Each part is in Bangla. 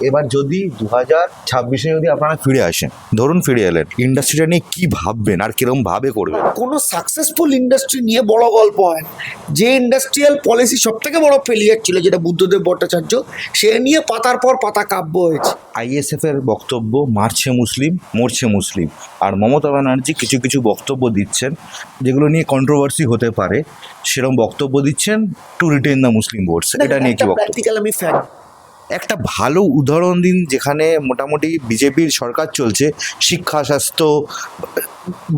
এবার যদি 2026-এ যদি আপনারা ফিরে আসেন, ধরুন ফিরে এলেন, ইন্ডাস্ট্রিটা নিয়ে কি ভাববেন আর কিরকম ভাবে করবেন? কোনো সাকসেসফুল ইন্ডাস্ট্রি নিয়ে বড় গল্প হয় না। যে ইন্ডাস্ট্রিয়াল পলিসি সব থেকে বড় ফেলিয়ার ছিল, যেটা বুদ্ধদেব ভট্টাচার্য, সে নিয়ে পাতার পর পাতা কাব্য হয়েছে। আইএসএফ এর বক্তব্য মারছে মুসলিম মরছে মুসলিম, আর মমতা ব্যানার্জি কিছু কিছু বক্তব্য দিচ্ছেন যেগুলো নিয়ে কন্ট্রোভার্সি হতে পারে, সেরকম বক্তব্য দিচ্ছেন to retain the Muslim votes. এটা নিয়ে কি বক্তব্য? প্র্যাকটিক্যাল আমি ফ্যাক্ট একটা ভালো উদাহরণ দিন যেখানে মোটামুটি বিজেপির সরকার চলছে, শিক্ষা, স্বাস্থ্য,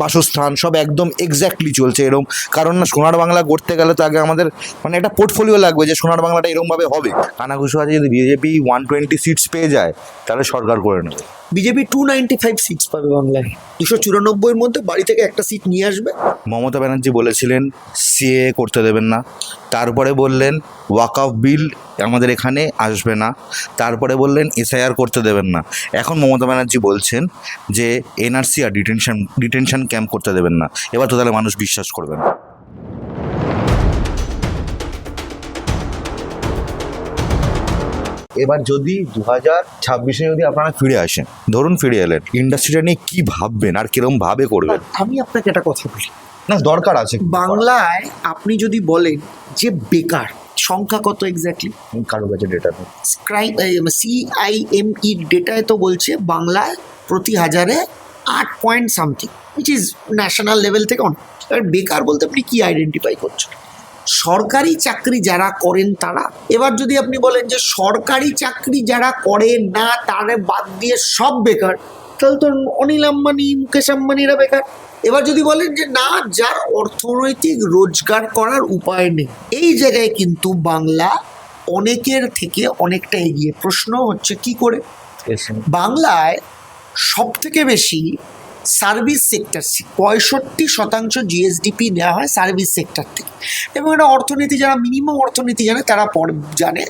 বাসস্থান সব একদম এক্স্যাক্টলি চলছে এরকম। কারণ না, সোনার বাংলা করতে গেলে তো আগে আমাদের মানে একটা পোর্টফোলিও লাগবে যে সোনার বাংলাটা এরকমভাবে হবে। কানাঘুষো আছে, যদি বিজেপি 120 সিটস পেয়ে যায় তাহলে সরকার করে নেবে। বিজেপি 295 সিটস পাবে বাংলায়, 294-এর মধ্যে বাড়ি থেকে একটা সিট নিয়ে আসবে। মমতা ব্যানার্জি বলেছিলেন সিএ করতে দেবেন না, তারপরে বললেন ওয়াকফ বিল আমাদের এখানে আসবে না, তারপরে বললেন এসআইআর করতে দেবেন না, এখন মমতা ব্যানার্জি বলছেন যে এনআরসি আর ডিটেনশন ক্যাম্প করতে দেবেন না। এবার তো তাহলে মানুষ বিশ্বাস করবে না। এবার যদি 2026-এ যদি আপনারা ফিরে আসেন, ধরুন ফিরে এলেন, ইন্ডাস্ট্রিটা নিয়ে কি ভাববেন আর কিরকম ভাবে করবেন? আমি আপনাকে একটা কথা বলি, না, দরকার আছে। বাংলায় আপনি যদি বলেন যে বেকার সংখ্যা কত এক্স্যাক্টলি, কারো কাছে ডেটা নেই। CIME ডেটায় তো বলছে বাংলায় প্রতি হাজারে 8 point something, which is national level থেকে অনেক। এবার বেকার বলতে আপনি কি আইডেন্টিফাই করছেন? সরকারি চাকরি যারা করেন তারা। এবার যদি আপনি বলেন যে সরকারি চাকরি যারা করেন না তারা বাদ দিয়ে সব বেকার, তাহলে তো অনিল আম্বানি, মুকেশ আম্বানিরা বেকার। এবার যদি বলেন যে না, যার অর্থনৈতিক রোজগার করার উপায় নেই, এই জায়গায় কিন্তু বাংলা অনেকের থেকে অনেকটা এগিয়ে। প্রশ্ন হচ্ছে কি করে? বাংলায় সব থেকে বেশি সার্ভিস সেক্টর, 65% জিএসডিপি নেওয়া হয় সার্ভিস সেক্টর থেকে। এবং এটা অর্থনীতি, যারা মিনিমাম অর্থনীতি জানে তারা জানে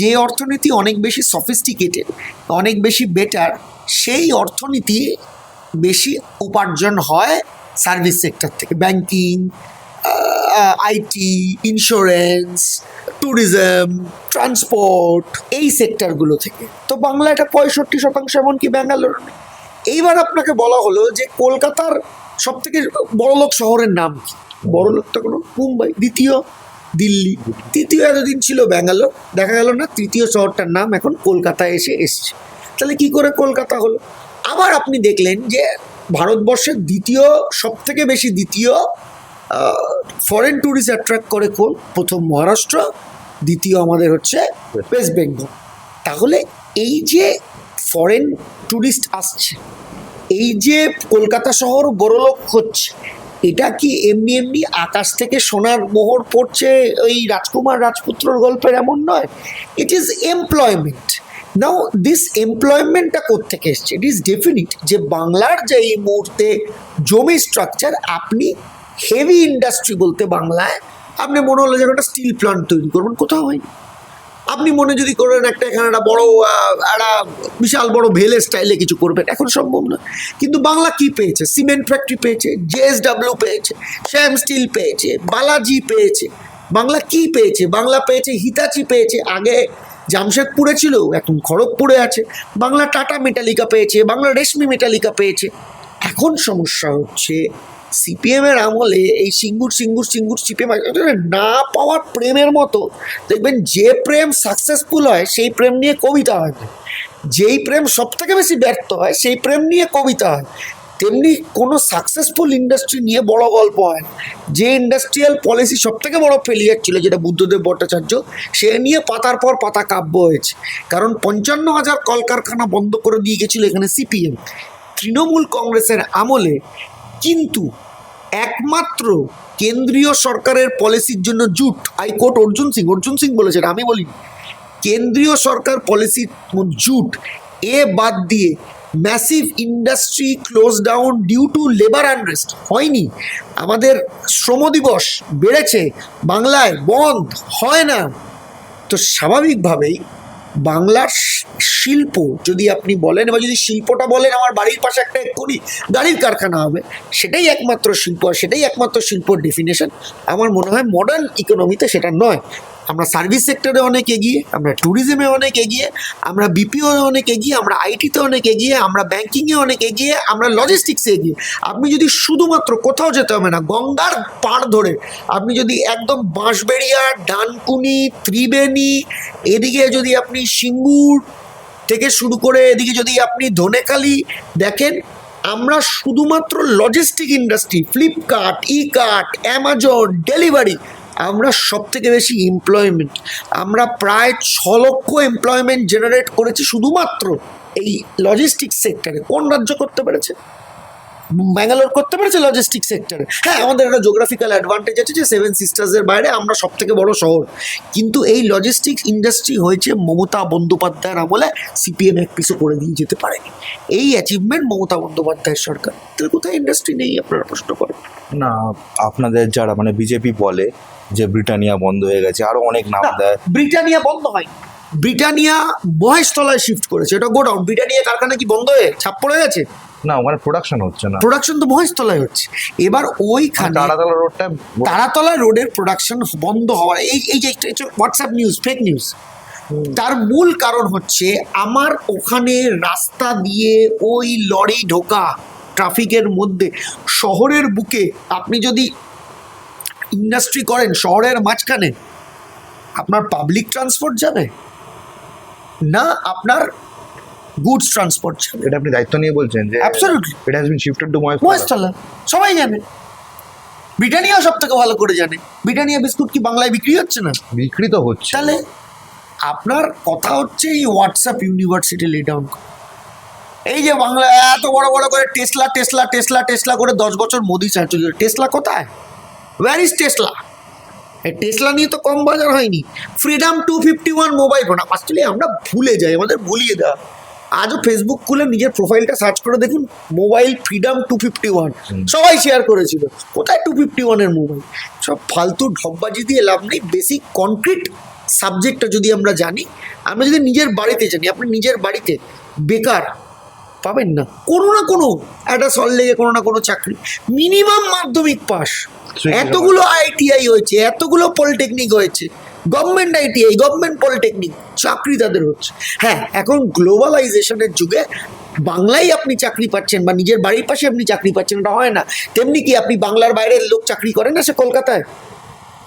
যে অর্থনীতি অনেক বেশি সফিস্টিকেটেড, অনেক বেশি বেটার, সেই অর্থনীতি বেশি উপার্জন হয় সার্ভিস সেক্টর থেকে। Banking, IT, insurance, tourism, transport, এই সেক্টরগুলো থেকে। তো বাংলা এটা 65%, এমনকি ব্যাঙ্গালোর। এইবার আপনাকে বলা হলো যে কলকাতার সব থেকে বড়লোক শহরের নাম কি? বড়লোকটা কোনো মুম্বাই, দ্বিতীয় দিল্লি, তৃতীয় এতদিন ছিল ব্যাঙ্গালোর, দেখা গেল না তৃতীয় শহরটার নাম এখন কলকাতায় এসছে। তাহলে কি করে কলকাতা হলো? আবার আপনি দেখলেন যে ভারতবর্ষের দ্বিতীয় সব থেকে বেশি ফরেন ট্যুরিস্ট অ্যাট্রাক্ট করে কোন? প্রথম মহারাষ্ট্র, দ্বিতীয় আমাদের হচ্ছে ওয়েস্ট বেঙ্গল। তাহলে এই যে ফরেন ট্যুরিস্ট আসছে, এই যে কলকাতা শহর বড়লোক হচ্ছে, এটা কি এমনি এমনি আকাশ থেকে সোনার মোহর পড়ছে ওই রাজকুমার রাজপুত্রর গল্পের? এমন নয়। It is employment. Now this এমপ্লয়মেন্টটা কোত্থেকে এসছে? ইট ইজ ডেফিনিট যে বাংলার যে এই মুহূর্তে জমি স্ট্রাকচার, আপনি হেভি ইন্ডাস্ট্রি বলতে বাংলায় আপনি মনে হলো যে একটা স্টিল প্ল্যান্ট তৈরি করবেন, কোথাও হয়নি। আপনি মনে যদি করেন একটা এখানে একটা বড় একটা বিশাল বড় ভেলে স্টাইলে কিছু করবেন, এখন সম্ভব না। কিন্তু বাংলা কি পেয়েছে? সিমেন্ট ফ্যাক্টরি পেয়েছে, JSW পেয়েছে, শ্যাম স্টিল পেয়েছে, বালাজি পেয়েছে। বাংলা কি পেয়েছে? বাংলা পেয়েছে হিতাচি পেয়েছে, আগে জামশেদপুরে ছিল, এখন খড়গপুরে আছে। বাংলা টাটা মেটালিকা পেয়েছে, বাংলা রেশমি মেটালিকা পেয়েছে। এখন সমস্যা হচ্ছে সিপিএমের আমলে এই সিঙ্গুর সিপিএম না পাওয়ার প্রেমের মতো। দেখবেন যে প্রেম সাকসেসফুল হয় সেই প্রেম নিয়ে কবিতা হয় না, যেই প্রেম সব থেকে বেশি ব্যর্থ হয় সেই প্রেম নিয়ে কবিতা হয়। তেমনি কোনো সাকসেসফুল ইন্ডাস্ট্রি নিয়ে বড় গল্প হয় না। যে ইন্ডাস্ট্রিয়াল পলিসি সব থেকে বড় ফেলিয়ার ছিল, যেটা বুদ্ধদেব ভট্টাচার্য, সে নিয়ে পাতার পর পাতা কাব্য হয়েছে। কারণ 55,000 কলকারখানা বন্ধ করে দিয়ে গেছিল এখানে সিপিএম তৃণমূল কংগ্রেসের আমলে। কিন্তু একমাত্র কেন্দ্রীয় সরকারের পলিসির জন্য জুট, হাইকোর্ট অর্জুন সিং বলেছেন, আমি বলি, কেন্দ্রীয় সরকার পলিসির জুট এ বাদ দিয়ে massive industry close down due to labour unrest হয়নি। আমাদের শ্রম দিবস বেড়েছে, বাংলায় বন্ধ হয় না। তো স্বাভাবিকভাবেই বাংলার শিল্প যদি আপনি বলেন, এবার যদি শিল্পটা বলেন আমার বাড়ির পাশে একটা এক্ষুনি গাড়ির কারখানা হবে, সেটাই একমাত্র শিল্প, আর সেটাই একমাত্র শিল্পর ডেফিনেশন। আমার মনে হয় মডার্ন ইকোনমিতে সেটা নয়। আমরা সার্ভিস সেক্টরে অনেক এগিয়ে, আমরা ট্যুরিজমে অনেক এগিয়ে, আমরা বিপিও অনেক এগিয়ে, আমরা আইটিতে অনেক এগিয়ে, আমরা ব্যাংকিংয়ে অনেক এগিয়ে, আমরা লজিস্টিক্সে এগিয়ে। আপনি যদি শুধুমাত্র কোথাও যেতে হবে না, গঙ্গার পাড় ধরে আপনি যদি একদম বাঁশবেড়িয়া, ডানকুনি, ত্রিবেণী, এদিকে যদি আপনি সিঙ্গুর থেকে শুরু করে এদিকে যদি আপনি ধনেখালি দেখেন, আমরা শুধুমাত্র logistic industry, Flipkart, Ekart, Amazon, delivery, আমরা সব থেকে বেশি এমপ্লয়মেন্ট, আমরা প্রায় 6 লক্ষ এমপ্লয়মেন্ট জেনারেট করেছি শুধুমাত্র এই লজিস্টিক্স সেক্টরে। কোন রাজ্য করতে পেরেছে? ব্যাঙ্গালোর করতে পেরেছে লজিস্টিক সেক্টরে। হ্যাঁ, আমাদের একটা জিওগ্রাফিক্যাল অ্যাডভান্টেজ আছে যে 7 সিস্টার্সের বাইরে আমরা সব থেকে বড় শহর, কিন্তু এই লজিস্টিক্স ইন্ডাস্ট্রি হয়েছে মমতা বন্দ্যোপাধ্যায়ের আমলে, সিপিএম এক পিছু করে দিয়ে যেতে পারেনি। এই অ্যাচিভমেন্ট মমতা বন্দ্যোপাধ্যায়ের সরকার। তাহলে কোথায় ইন্ডাস্ট্রি নেই আপনারা প্রশ্ন করেন? না, আপনাদের যারা মানে বিজেপি বলে যে ব্রিটানিয়া বন্ধ হয়ে গেছে, আরো অনেক নাম দেয়। ব্রিটানিয়া বন্ধ হয়, ব্রিটানিয়া মহেশতলায় শিফট করেছে, এটা গোডাউন। ব্রিটানিয়া কারখানা কি বন্ধ হয়ে ছাপ পড়ে গেছে? না, ওখানে প্রোডাকশন হচ্ছে না, প্রোডাকশন তো মহেশতলায় হচ্ছে। এবার ওইখানে তারাতলা রোডটা তারাতলা রোডের প্রোডাকশন বন্ধ হওয়ার এই যে হোয়াটসঅ্যাপ নিউজ, ফেক নিউজ, তার মূল কারণ হচ্ছে আমার ওখানে রাস্তা দিয়ে ওই লরি ঢোকা ট্রাফিকের মধ্যে, শহরের বুকে আপনি যদি ইন্ডাস্ট্রি করেন শহরের মাঝখানে, আপনার পাবলিক ট্রান্সপোর্ট যাবে না, আপনার গুডস ট্রান্সপোর্ট যাবে। এটা আপনি দায়িত্ব নিয়ে বলছেন যে absolutely it has been shifted to Maheshtala, সবাই জানে। ব্রিটানিয়া সব থেকে ভালো করে জানে। ব্রিটানিয়া বিস্কুট কি বাংলায় বিক্রি হচ্ছে না? বিক্রি তো হচ্ছে। তাহলে আপনার কথা হচ্ছে এই হোয়াটসঅ্যাপ ইউনিভার্সিটি লে ডাউন। এই যে বাংলা এত বড় বড় করে টেসলা টেসলা টেসলা টেসলা করে 10 বছর মোদি চার্জ, টেসলা কোথায়? Where is Tesla? এই টেসলা নিয়ে তো কম বাজার হয়নি। ফ্রিডম 251 মোবাইল ফোন, আসলে আমরা ভুলে যাই, আমাদের ভুলিয়ে দেওয়া। আজও ফেসবুক খুলে নিজের প্রোফাইলটা সার্চ করে দেখুন, মোবাইল ফ্রিডম 251, সবাই শেয়ার করেছিল। কোথায় 251-এর মোবাইল? সব ফালতু ঢপবাজি দিয়ে লাভ নেই। বেসিক কনক্রিট সাবজেক্টটা যদি আমরা জানি, আমরা যদি নিজের বাড়িতে জানি, আপনি নিজের বাড়িতে বেকার পাবেন না, কোনো না কোনো একটা সল লেগে কোনো না কোনো চাকরি, মিনিমাম মাধ্যমিক পাস। এতগুলো আইটিআই হয়েছে, এতগুলো পলিটেকনিক হয়েছে, গভর্নমেন্ট আইটিআই, গভর্নমেন্ট পলিটেকনিক, চাকরি তাদের হচ্ছে। হ্যাঁ, এখন গ্লোবালাইজেশনের যুগে বাংলায় আপনি চাকরি পাচ্ছেন বা নিজের বাড়ির পাশে আপনি চাকরি পাচ্ছেন, এটা হয় না। তেমনি কি আপনি বাংলার বাইরের লোক চাকরি করেন না সে কলকাতায়?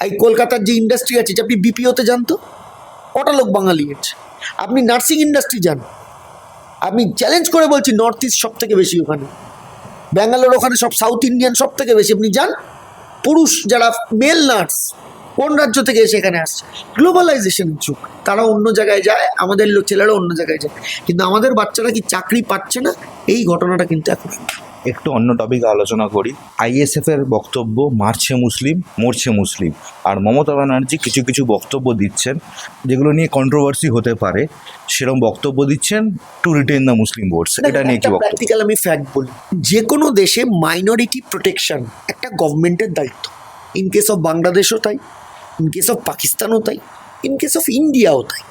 এই কলকাতার যে ইন্ডাস্ট্রি আছে, যে আপনি বিপিওতে জানতো কটা লোক বাঙালি আছে? আপনি নার্সিং ইন্ডাস্ট্রি যান, আমি চ্যালেঞ্জ করে বলছি নর্থ ইস্ট সব থেকে বেশি ওখানে, ব্যাঙ্গালোর ওখানে সব সাউথ ইন্ডিয়ান সব থেকে বেশি। আপনি যান, পুরুষ যারা মেল নার্স কোন রাজ্য থেকে এসে এখানে আসছে? গ্লোবালাইজেশনের যুগ, তারা অন্য জায়গায় যায়, আমাদের ছেলেরা অন্য জায়গায় যায়, কিন্তু আমাদের বাচ্চারা কি চাকরি পাচ্ছে না? এই ঘটনাটা কিন্তু এখন। একটু অন্য টপিকে আলোচনা করি। আইএসএফ এর বক্তব্য, মারছে মুসলিম মরছে মুসলিম, আর মমতা ব্যানার্জি কিছু কিছু বক্তব্য দিচ্ছেন যেগুলো নিয়ে কন্ট্রোভার্সি হতে পারে, সেরকম বক্তব্য দিচ্ছেন to retain the Muslim votes. এটা নিয়ে কি বক্তব্য? প্র্যাকটিক্যাল আমি ফ্যাক্ট বলি, যে কোনো দেশে মাইনরিটি প্রোটেকশন একটা গভর্নমেন্টের দায়িত্ব। ইন কেস অফ বাংলাদেশও তাই, ইন কেস অফ পাকিস্তানও তাই, ইন কেস অফ ইন্ডিয়াও তাই।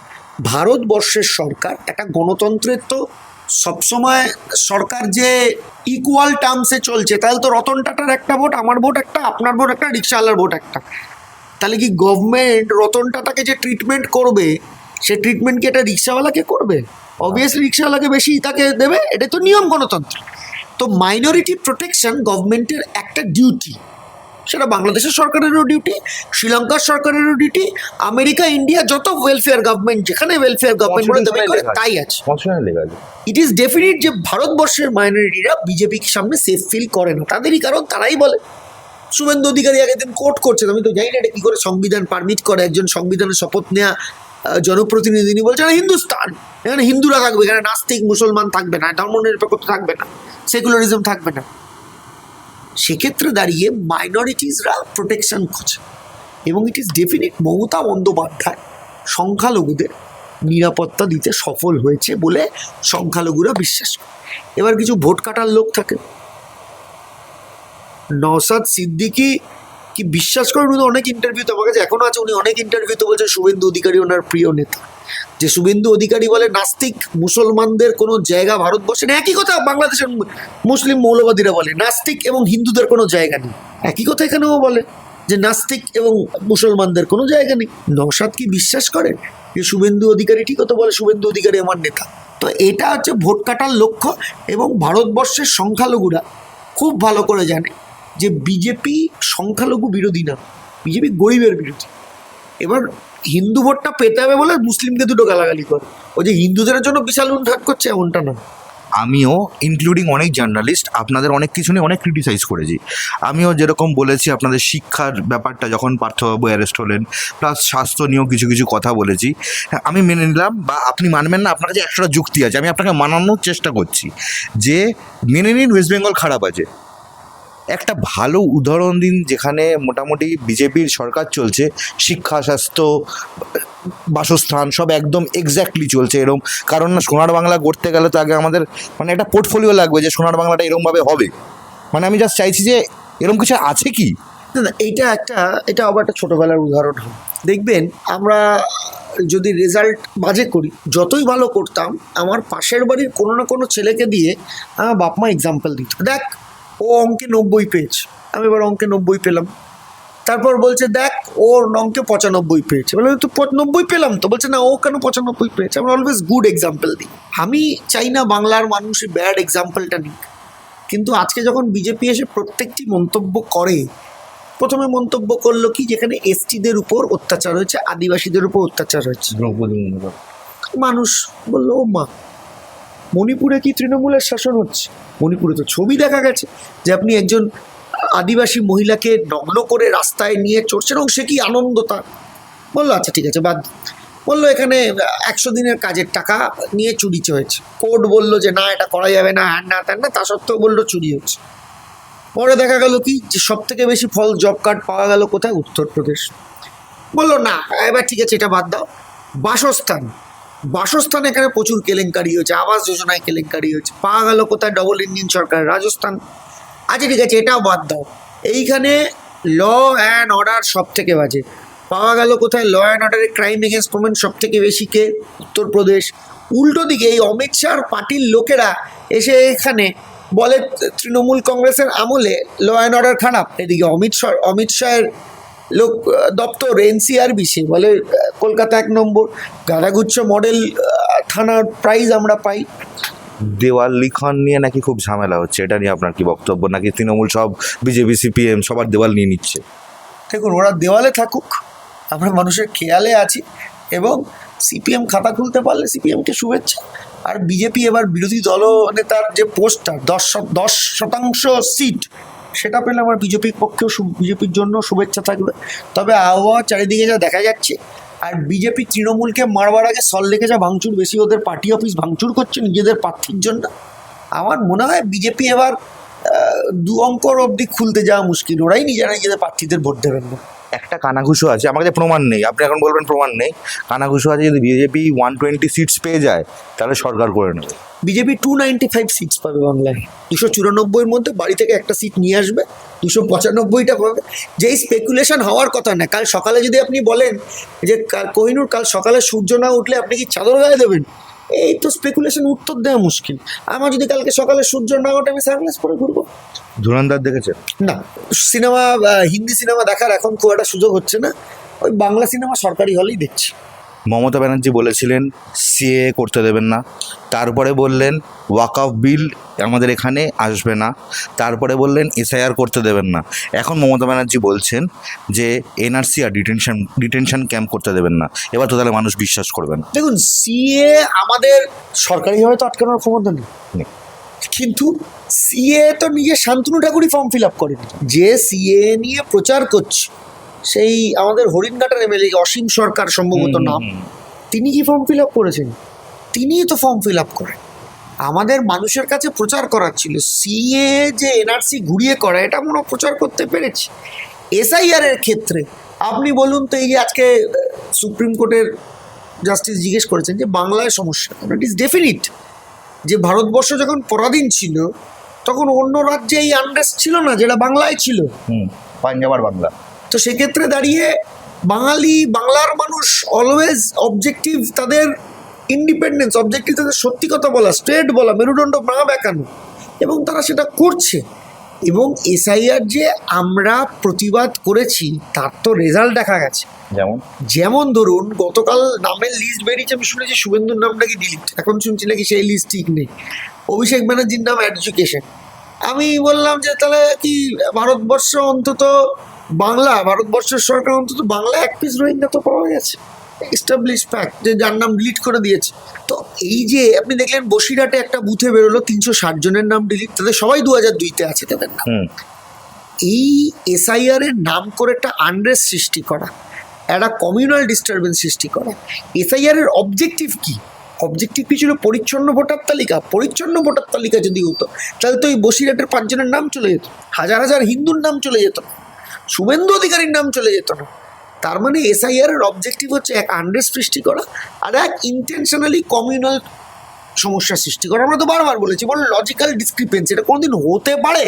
ভারতবর্ষের সরকার একটা গণতন্ত্রের তো সবসময় সরকার যে ইকুয়াল টার্মসে চলছে, তাহলে তো রতন টাটার একটা ভোট, আমার ভোট একটা, আপনার ভোট একটা, রিক্সাওয়ালার ভোট একটা। তাহলে কি গভর্নমেন্ট রতন টাটাকে যে ট্রিটমেন্ট করবে, সে ট্রিটমেন্ট কি এটা রিক্সাওয়ালাকে করবে? অবভিয়াসলি রিক্সাওয়ালাকে বেশি তাকে দেবে, এটা তো নিয়ম গণতন্ত্র। তো মাইনরিটি প্রোটেকশন গভর্নমেন্টের একটা ডিউটি, সেটা বাংলাদেশের সরকারেরও ডিউটি, শ্রীলঙ্কার সরকারেরও ডিউটি, আমেরিকা, ইন্ডিয়া, যত ওয়েলফেয়ার গভর্নমেন্ট, যেখানে ওয়েলফেয়ার গভর্নমেন্ট দাবি করে তাই আছে। ইট ইজ ডেফিনিট যে ভারতবর্ষের মাইনরিটিরা বিজেপির সামনে সেফ ফিল করে না। তাদেরই কারণ, তারাই বলে। শুভেন্দু অধিকারী আগের দিন কোর্ট করছেন, আমি তো জানি না এটা কী করে সংবিধান পারমিট করে, একজন সংবিধানের শপথ নেওয়া জনপ্রতিনিধি বলছে না হিন্দুস্তান, এখানে হিন্দুরা থাকবে, এখানে নাস্তিক মুসলমান থাকবে না, ধর্মনিরপেক্ষতা থাকবে না, সেকুলারিজম থাকবে না। সেক্ষেত্রে দাঁড়িয়ে মাইনরিটিসরা প্রোটেকশন খোঁজে, এবং it is definite Mamata Bandyopadhyay সংখ্যালঘুদের নিরাপত্তা দিতে সফল হয়েছে বলে সংখ্যালঘুরা বিশ্বাস করে। এবার কিছু ভোট কাটার লোক থাকে, নওশাদ সিদ্দিকী কি বিশ্বাস করেন, উনি অনেক ইন্টারভিউতে আমার কাছে এখনো আছে, উনি অনেক ইন্টারভিউতে বলছেন শুভেন্দু অধিকারী ওনার প্রিয় নেতা। যে শুভেন্দু অধিকারী বলে নাস্তিক মুসলমানদের কোনো জায়গা ভারতবর্ষে নেই, একই কথা বাংলাদেশের মুসলিম মৌলবাদীরা বলে নাস্তিক এবং হিন্দুদের কোনো জায়গা নেই, একই কথা এখানেও বলে। যে নাস্তিক এবং মুসলমানদের কোনো জায়গা নেই। নওশাদ কি বিশ্বাস করেন যে শুভেন্দু অধিকারী, ঠিক তো বলে শুভেন্দু অধিকারী আমার নেতা? তো এটা হচ্ছে ভোট কাটার লক্ষ্য। এবং ভারতবর্ষের সংখ্যালঘুরা খুব ভালো করে জানে যে বিজেপি সংখ্যালঘু বিরোধী না, বিজেপি গরিবের বিরোধী। এবার হিন্দু ভোটটা পেতে হবে বলে মুসলিমকে দুটো গালাগালি করে, ও যে হিন্দুদের জন্য বিশাল উন্নয়ন করছে এমনটা না। আমিও ইনক্লুডিং অনেক জার্নালিস্ট আপনাদের অনেক কিছু নিয়ে অনেক ক্রিটিসাইজ করেছি। আমিও যেরকম বলেছি আপনাদের শিক্ষার ব্যাপারটা যখন পার্থবাবু অ্যারেস্ট হলেন, প্লাস স্বাস্থ্য নিয়েও কিছু কিছু কথা বলেছি। হ্যাঁ, আমি মেনে নিলাম, বা আপনি মানবেন না, আপনার কাছে একটা যুক্তি আছে, আমি আপনাকে মানানোর চেষ্টা করছি যে মেনে নিন ওয়েস্ট বেঙ্গল খারাপ আছে। একটা ভালো উদাহরণ দিন যেখানে মোটামুটি বিজেপির সরকার চলছে, শিক্ষা, স্বাস্থ্য, বাসস্থান সব একদম এক্স্যাক্টলি চলছে এরকম। কারণ না, সোনার বাংলা করতে গেলে তো আগে আমাদের মানে একটা পোর্টফোলিও লাগবে যে সোনার বাংলাটা এরকমভাবে হবে। মানে আমি জাস্ট চাইছি যে এরকম কিছু আছে কি। না না, এটা আবার একটা ছোটোবেলার উদাহরণ হয়। দেখবেন আমরা যদি রেজাল্ট বাজে করি, যতই ভালো করতাম, আমার পাশের বাড়ির কোনো না কোনো ছেলেকে দিয়ে আমার বাপ মা এক্সাম্পল দিত, দেখ ও অঙ্কে 90 পেয়েছে, আমি এবার অঙ্কে 90 পেলাম। তারপর বলছে দেখ ওর অঙ্কে 95 পেয়েছে, বলে তো 90 পেলাম, তো বলছে না ও কেন 95 পেয়েছে। আমরা অলওয়েজ গুড এক্সাম্পল দিই। আমি চাই না বাংলার মানুষ ব্যাড এক্সাম্পলটা নিক, কিন্তু আজকে যখন বিজেপি এসে প্রত্যেকটি মন্তব্য করে, প্রথমে মন্তব্য করলো কি যেখানে এসটিদের উপর অত্যাচার হয়েছে, আদিবাসীদের উপর অত্যাচার হয়েছে, মানুষ বললো ও মা, মণিপুরে কি তৃণমূলের শাসন হচ্ছে? মণিপুরে তো ছবি দেখা গেছে যে আপনি একজন আদিবাসী মহিলাকে নগ্ন করে রাস্তায় নিয়ে চড়ছেন এবং সে কি আনন্দ তার। বললো আচ্ছা ঠিক আছে বাদ। বললো এখানে 100 দিনের কাজের টাকা নিয়ে চুরি হয়েছে, কোর্ট বললো যে না এটা করা যাবে না, হ্যান না ত্যান না, তা সত্ত্বেও বললো চুরি হচ্ছে। পরে দেখা গেল কি যে সব থেকে বেশি ফল জব কার্ড পাওয়া গেল কোথায়? উত্তরপ্রদেশ। বললো না এবার ঠিক আছে এটা বাদ দাও। বাসস্থান এখানে প্রচুর কেলেঙ্কারি হয়েছে, আবাস যোজনায় কেলেঙ্কারি হয়েছে, পাওয়া গেল কোথায়? ডবল ইঞ্জিন সরকার, রাজস্থান। আচ্ছা ঠিক আছে এটাও বাদ দাও, এইখানে ল অ্যান্ড অর্ডার সব থেকে বাজে, পাওয়া গেল কোথায়? ল অ্যান্ড অর্ডারে ক্রাইম এগেন্স্ট ওমেন সব থেকে বেশি কে? উত্তরপ্রদেশ। উল্টো দিকে এই অমিত শাহর পার্টির লোকেরা এসে এখানে বলে তৃণমূল কংগ্রেসের আমলে ল অ্যান্ড অর্ডার খারাপ, এদিকে অমিত শাহের লোক দপ্তর এনসিআরবি সে বলে কলকাতা 1 নম্বর, গাদাগুচ্ছ মডেল থানার প্রাইজ আমরা পাই। দেওয়াল লিখন নিয়ে নাকি খুব ঝামেলা হচ্ছে, এটা নিয়ে আপনার কি বক্তব্য? নাকি তৃণমূল সব বিজেপি সিপিএম সবার দেওয়াল নিয়ে নিচ্ছে? দেখুন ওরা দেওয়ালে থাকুক, আমরা মানুষের খেয়ালে আছি, এবং সিপিএম খাতা খুলতে পারলে সিপিএমকে শুভেচ্ছা। আর বিজেপি এবার বিরোধী দলনেতার যে পোস্টটা 10% সিট, সেটা পেলে আমার বিজেপির পক্ষেও বিজেপির জন্য শুভেচ্ছা থাকবে। তবে আবহাওয়া চারিদিকে যা দেখা যাচ্ছে, আর বিজেপি তৃণমূলকে মারবার আগে সল্টলেকে যা ভাঙচুর বেশি, ওদের পার্টি অফিস ভাঙচুর করছে নিজেদের প্রার্থীর জন্য, আমার মনে হয় বিজেপি এবার 2 অঙ্কর অবধি খুলতে যাওয়া মুশকিল, ওরাই নিজেদের প্রার্থীদের ভোট দেবেন না। একটা কানাঘুষো আছে, আমার কাছে প্রমাণ নেই, আপনি এখন বলবেন প্রমাণ নেই। কানাঘুষো আছে, যদি বিজেপি 120 সিটস পেয়ে যায় তাহলে সরকার করে নেবে। বিজেপি 295 সিটস পাবে বাংলায়, 294-এর মধ্যে বাড়ি থেকে একটা সিট নিয়ে আসবে, 295টা পাবে। যেই স্পেকুলেশন হওয়ার কথা না, কাল সকালে যদি আপনি বলেন যে কোহিনূর কাল সকালে সূর্য না উঠলে আপনি কি চাদর গায়ে দেবেন, এই তো স্পেকুলেশন উত্তর দেওয়া মুশকিল। আমার যদি কালকে সকালে সূর্য না ওঠে আমি সানগ্লাস পরে ঘুরবো। ধুরন্ধর দেখেছেন? না, সিনেমা হিন্দি সিনেমা দেখার এখন খুব একটা সুযোগ হচ্ছে না, ওই বাংলা সিনেমা সরকারি হলেই দেখছি। মমতা ব্যানার্জি বলেছিলেন সিএএ করতে দেবেন না, তারপরে বললেন ওয়াকফ বিল আমাদের এখানে আসবে না, তারপরে বললেন এসআইআর করতে দেবেন না। এখন মমতা ব্যানার্জি বলছেন যে এনআরসি আর ডিটেনশন ক্যাম্প করতে দেবেন না। এবার তো তাহলে মানুষ বিশ্বাস করবে না। দেখুন সিএ আমাদের সরকারিভাবে তো আটকানোর ক্ষমতা নেই, কিন্তু সিএ তো নিজে শান্তনু ঠাকুরই ফর্ম ফিল আপ করেন। যে সিএ নিয়ে প্রচার করছে সেই আমাদের হরিণঘাটার এমএলএ অসীম সরকার সম্ভবত নাম, তিনি কি ফর্ম ফিল আপ করেছেন? তিনিই তো ফর্ম ফিল আপ করেন। আমাদের মানুষের কাছে প্রচার করার ছিল, সিএ যে এনআরসি ঘুরিয়ে করা এটা আমরা প্রচার করতে পেরেছি। এসআইআর এর ক্ষেত্রে আপনি বলুন তো, এই যে আজকে সুপ্রিম কোর্টের জাস্টিস জিজ্ঞেস করেছেন যে বাংলায় সমস্যা, ইট ইজ ডেফিনিট যে ভারতবর্ষ যখন পরাধীন ছিল তখন অন্য রাজ্যে এই আনরেস্ট ছিল না যেটা বাংলায় ছিল। পাঞ্জাব আর বাংলা। তো সেক্ষেত্রে দাঁড়িয়ে বাংলার মানুষ অলওয়েজ অবজেক্টিভ, তাদের ইন্ডিপেন্ডেন্স অবজেক্টিভ, তাদের সত্যি কথা বলা, স্ট্রেট বলা, মেরুদণ্ড না বেঁকানো, এবং তারা সেটা করছে। এবং এসআইআর যে আমরা প্রতিবাদ করেছি তার তো রেজাল্ট দেখা গেছে। যেমন যেমন ধরুন গতকাল নামের লিস্ট বেরিয়েছে, আমি শুনেছি শুভেন্দুর নাম নাকি ডিলিট, এখন শুনছি নাকি সেই লিস্ট ঠিক নেই। অভিষেক ব্যানার্জির নাম এডুকেশন। আমি বললাম যে তাহলে কি ভারতবর্ষ অন্তত ভারতবর্ষের সরকার অন্তত বাংলা এক পিস রোহিঙ্গা তো পাওয়া গেছে, এস্টাবলিশ ফ্যাক্ট, যে যার নাম ডিলিট করে দিয়েছে। তো এই যে আপনি দেখলেন বসিরহাটে একটা বুথে বেরোলো 360 জনের নাম ডিলিট, তাদের সবাই 2002-তে আছে তাদের নাম। এই এসআইআর এর নাম করে একটা আনরেস্ট সৃষ্টি করা, একটা কমিউনাল ডিস্টারবেন্স সৃষ্টি করা। এসআইআর এর অবজেক্টিভ কি? অবজেক্টিভ কি ছিল? পরিচ্ছন্ন ভোটার তালিকা। পরিচ্ছন্ন ভোটার তালিকা যদি হতো তাহলে তো এই বসিরহাটের 5 জনের নাম চলে যেত, হাজার হাজার হিন্দুর নাম চলে যেত না, শুভেন্দু অধিকারীর নাম চলে যেত না। তার মানে এসআইআর এর অবজেক্টিভ হচ্ছে এক আনরেস্ট সৃষ্টি করা আর এক ইন্টেনশনালি কমিউনাল সমস্যা সৃষ্টি করা। আমরা তো বারবার বলেছি, বল লজিক্যাল ডিসক্রিপেন্সি, এটা কোনোদিন হতে পারে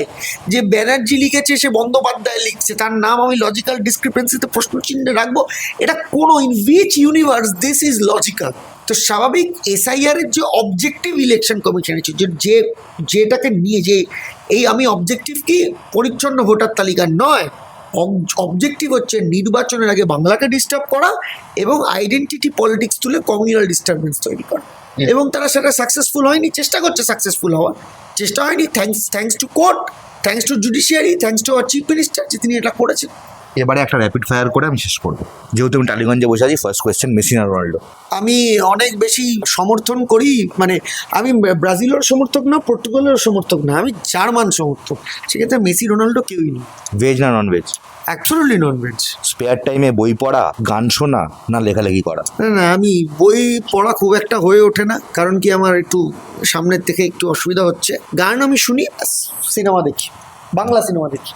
যে ব্যানার্জি লিখেছে সে বন্দ্যোপাধ্যায় লিখছে, তার নাম আমি লজিক্যাল ডিসক্রিপেন্সিতে প্রশ্ন চিহ্নে রাখবো? এটা কোনো, in which universe this is logical? তো স্বাভাবিক এসআইআর এর যে অবজেক্টিভ ইলেকশন কমিশনের যে যেটাকে নিয়ে যে এই আমি অবজেক্টিভ কি পরিচ্ছন্ন ভোটার তালিকা নয়, অবজেক্টিভ হচ্ছে নির্বাচনের আগে বাংলাকে ডিস্টার্ব করা এবং আইডেন্টিটি পলিটিক্স তুলে কমিউনাল ডিস্টারবেন্স তৈরি করা। এবং তারা সেটা সাকসেসফুল হয়নি, চেষ্টা করছে সাকসেসফুল হওয়ার, চেষ্টা হয়নি। Thanks to court, thanks to judiciary, thanks to our chief minister যে তিনি এটা করেছেন। এবারে একটা র্যাপিড ফায়ার করে আমি শেষ করবো, যেহেতু আমি টালিগঞ্জে বসে আছি। ফার্স্ট কোয়েশ্চেন, মেসি না রোনাল্ডো? আমি অনেক বেশি সমর্থন করি, মানে আমি ব্রাজিলের সমর্থক না, পর্তুগালের সমর্থক না, আমি জার্মান সমর্থক। সেক্ষেত্রে মেসি রোনাল্ডো কেউই নেই। ভেজ না non veg? Actually non veg. Spare টাইমে বই পড়া, গান শোনা, না লেখালেখি করা? না, আমি বই পড়া খুব একটা হয়ে ওঠে না, কারণ কি আমার একটু সামনের থেকে একটু অসুবিধা হচ্ছে। গান আমি শুনি, সিনেমা দেখি, বাংলা সিনেমা দেখি।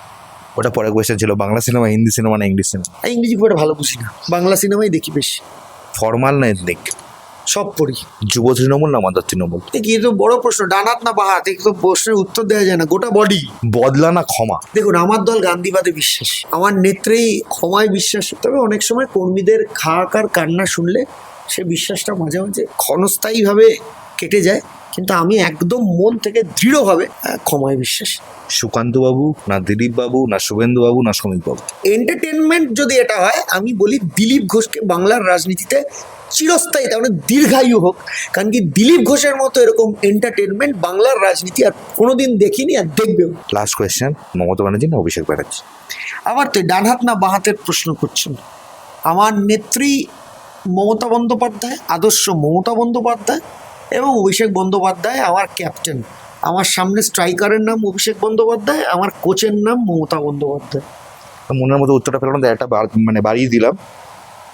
ওটা পরের কোয়েশ্চেন ছিল, বাংলা সিনেমা, হিন্দি সিনেমা না ইংলিশ সিনেমা? ইংরেজি খুব একটা ভালো বুঝি না, বাংলা সিনেমাই দেখি বেশি। ফর্মাল না এথনিক? সব পড়ি। যুব তৃণমূল না মাদার তৃণমূল? দেখি, এ তো বড় প্রশ্ন, ডান হাত না বাঁ হাত, এই তো প্রশ্নের উত্তর দেওয়া যায় না, গোটা বডি। বদলা না ক্ষমা? দেখুন, আমার দল গান্ধীবাদে বিশ্বাস, আমার নেত্রী ক্ষমায় বিশ্বাস। তবে অনেক সময় কর্মীদের খাকার কান্না শুনলে সে বিশ্বাসটা মাঝে মাঝে ক্ষণস্থায়ীভাবে কেটে যায়, কিন্তু আমি একদম মন থেকে দৃঢ়ভাবে ক্ষমায় বিশ্বাস। সুকান্ত বাবু না দিলীপ বাবু, না শুভেন্দু বাবু না শ্রমিক বাবু? এন্টারটেনমেন্ট যদি এটা হয়, আমি বলি দিলীপ ঘোষকে বাংলার রাজনীতিতে চিরস্থায়ী, তার মানে দীর্ঘায়ু হোক। কারণ কি দিলীপ ঘোষের মতো এরকম এন্টারটেনমেন্ট বাংলার রাজনীতি আর কোনোদিন দেখিনি, আর দেখবেও। লাস্ট কোয়েশ্চেন, মমতা ব্যানার্জি না অভিষেক ব্যানার্জি? আবার তো ডান হাত না বাঁ হাতের প্রশ্ন করছেন। আমার নেত্রী মমতা বন্দ্যোপাধ্যায়, আদর্শ মমতা বন্দ্যোপাধ্যায়, এবং অভিষেক বন্দ্যোপাধ্যায় আমার ক্যাপ্টেন। আমার সামনে স্ট্রাইকারের নাম অভিষেক বন্দ্যোপাধ্যায়, আমার কোচের নাম মমতা বন্দ্যোপাধ্যায়। মনের মতো উত্তরটা পেলাম না, একটা মানে বাড়িয়ে দিলাম।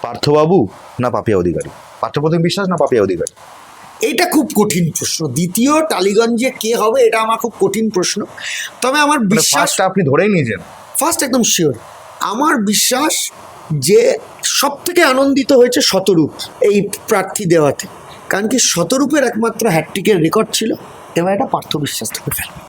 পার্থবাবু না পাপিয়া অধিকারী? পার্থপ্রতিম বিশ্বাস না পাপিয়া অধিকারী? এইটা খুব কঠিন প্রশ্ন। দ্বিতীয় টালিগঞ্জে কে হবে, এটা আমার খুব কঠিন প্রশ্ন। তবে আমার বিশ্বাস, ফার্স্টটা আপনি ধরেই নিয়েছেন? ফার্স্ট একদম শিওর। আমার বিশ্বাস যে সব থেকে আনন্দিত হয়েছে শতরূপ এই প্রার্থী দেওয়াতে, কারণ কি শতরূপের একমাত্র হ্যাটট্রিকের রেকর্ড ছিল, এবার এটা পার্থ বিশ্বাস থেকে ফেলবে।